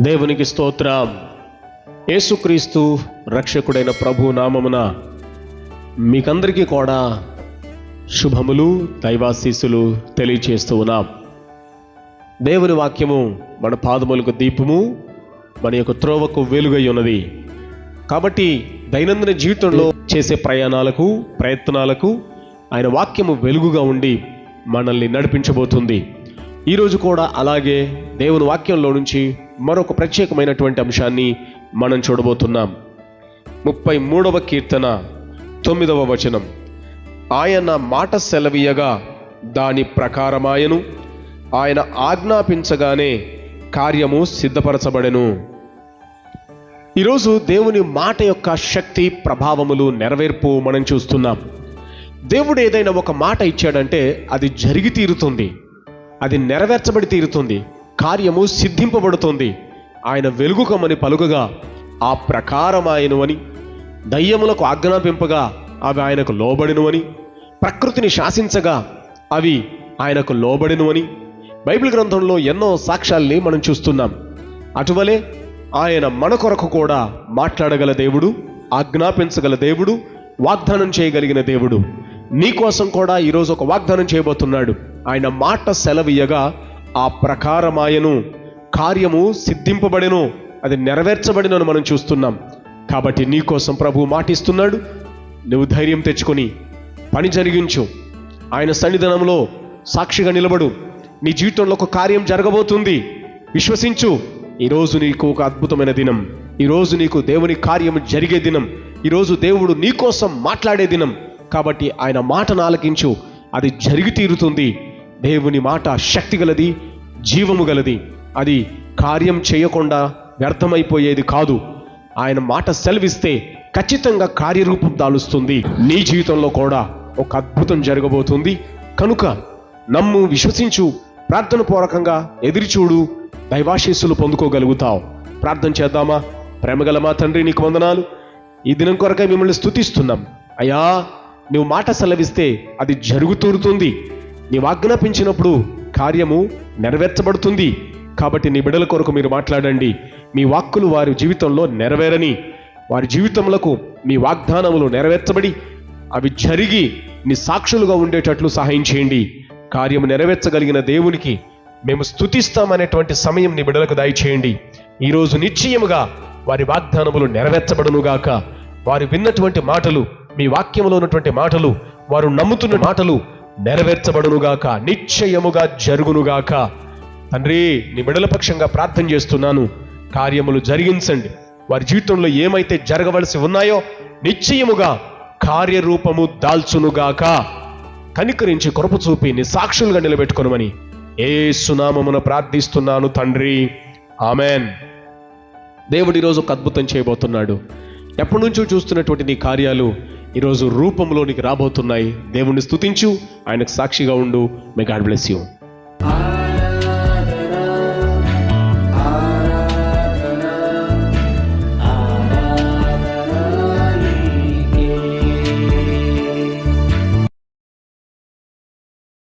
దేవునికి స్తోత్రం. యేసుక్రీస్తు రక్షకుడైన ప్రభు నామమున మీకందరికీ కూడా శుభములు, దైవాశీస్సులు తెలియచేస్తూ ఉన్నాం. దేవుని వాక్యము మన పాదములకు దీపము, మన యొక్క త్రోవకు వెలుగై ఉన్నది. కాబట్టి దైనందిన జీవితంలో చేసే ప్రయత్నాలకు ఆయన వాక్యము వెలుగుగా ఉండి మనల్ని నడిపించబోతుంది. ఈరోజు కూడా అలాగే దేవుని వాక్యంలో నుంచి మరొక ప్రత్యేకమైనటువంటి అంశాన్ని మనం చూడబోతున్నాం. 33వ కీర్తన 9వ వచనం. ఆయన మాట సెలవీయగా దాని ప్రకారమాయను, ఆయన ఆజ్ఞాపించగానే కార్యము సిద్ధపరచబడెను. ఈరోజు దేవుని మాట యొక్క శక్తి, ప్రభావములు, నెరవేర్పు మనం చూస్తున్నాం. దేవుడు ఏదైనా ఒక మాట ఇచ్చాడంటే అది జరిగి తీరుతుంది, అది నెరవేర్చబడి తీరుతుంది, కార్యము సిద్ధింపబడుతుంది. ఆయన వెలుగుకమని పలుకగా ఆ ప్రకారం ఆయను అని, దయ్యములకు ఆజ్ఞాపింపగా అవి ఆయనకు లోబడిను అని, ప్రకృతిని శాసించగా అవి ఆయనకు లోబడిను అని బైబిల్ గ్రంథంలో ఎన్నో సాక్ష్యాల్ని మనం చూస్తున్నాం. అటువలే ఆయన మన కొరకు కూడా మాట్లాడగల దేవుడు, ఆజ్ఞాపించగల దేవుడు, వాగ్దానం చేయగలిగిన దేవుడు. నీ కోసం కూడా ఈరోజు ఒక వాగ్దానం చేయబోతున్నాడు. ఆయన మాట సెలవీయగా ఆ ప్రకారమాయను, కార్యము సిద్ధింపబడెను, అది నెరవేర్చబడినను మనం చూస్తున్నాం. కాబట్టి నీ కోసం ప్రభు మాటిస్తున్నాడు. నువ్వు ధైర్యం తెచ్చుకొని పని జరిగించు, ఆయన సన్నిధానంలో సాక్షిగా నిలబడు. నీ జీవితంలో ఒక కార్యం జరగబోతుంది, విశ్వసించు. ఈరోజు నీకు ఒక అద్భుతమైన దినం, ఈరోజు నీకు దేవుని కార్యం జరిగే దినం, ఈరోజు దేవుడు నీ కోసం మాట్లాడే దినం. కాబట్టి ఆయన మాటను ఆలకించు, అది జరిగి తీరుతుంది. దేవుని మాట శక్తి గలది, జీవము గలది, అది కార్యం చేయకుండా వ్యర్థమైపోయేది కాదు. ఆయన మాట సెలవిస్తే ఖచ్చితంగా కార్యరూపం దాలుస్తుంది. నీ జీవితంలో కూడా ఒక అద్భుతం జరగబోతుంది. కనుక నమ్ము, విశ్వసించు, ప్రార్థన పూర్వకంగా ఎదురుచూడు, దైవాశీస్సులు పొందుకోగలుగుతావు. ప్రార్థన చేద్దామా? ప్రేమగల మా తండ్రి, నీకు వందనాలు. ఈ దినం కొరకై మిమ్మల్ని స్తుతిస్తున్నాం. అయ్యా, నువ్వు మాట సెలవిస్తే అది జరుగుతూరుతుంది. నీవు ఆజ్ఞాపించినప్పుడు కార్యము నెరవేర్చబడుతుంది. కాబట్టి నీ బిడ్డల కొరకు మీరు మాట్లాడండి. మీ వాక్కులు వారి జీవితంలో నెరవేరని, వారి జీవితములకు మీ వాగ్దానములు నెరవేర్చబడి అవి జరిగి నీ సాక్షులుగా ఉండేటట్లు సహాయం చేయండి. కార్యము నెరవేర్చగలిగిన దేవునికి మేము స్తుతిస్తామనేటువంటి సమయం నీ బిడ్డలకు దయచేయండి. ఈరోజు నిశ్చయముగా వారి వాగ్దానములు నెరవేర్చబడునుగాక. వారు విన్నటువంటి మాటలు, మీ వాక్యంలో ఉన్నటువంటి మాటలు, వారు నమ్ముతున్న మాటలు నెరవేర్చబడునుగాక, నిశ్చయముగా జరుగునుగాక. తండ్రి, నీ బిడ్డల పక్షంగా ప్రార్థన చేస్తున్నాను. కార్యములు జరిగించండి. వారి జీవితంలో ఏమైతే జరగవలసి ఉన్నాయో నిశ్చయముగా కార్యరూపము దాల్చునుగాక. కనికరించి కృప చూపి నీ సాక్షులుగా నిలబెట్టుకొనుమని యేసు నామమున ప్రార్థిస్తున్నాను తండ్రి, ఆమెన్. దేవుడు ఈరోజు ఒక అద్భుతం చేయబోతున్నాడు. ఎప్పటి నుంచో చూస్తున్నటువంటి నీ కార్యాలు ఈరోజు రూపంలోనికి రాబోతున్నాయి. దేవుణ్ణి స్తుతించు, ఆయనకు సాక్షిగా ఉండు. May God bless you.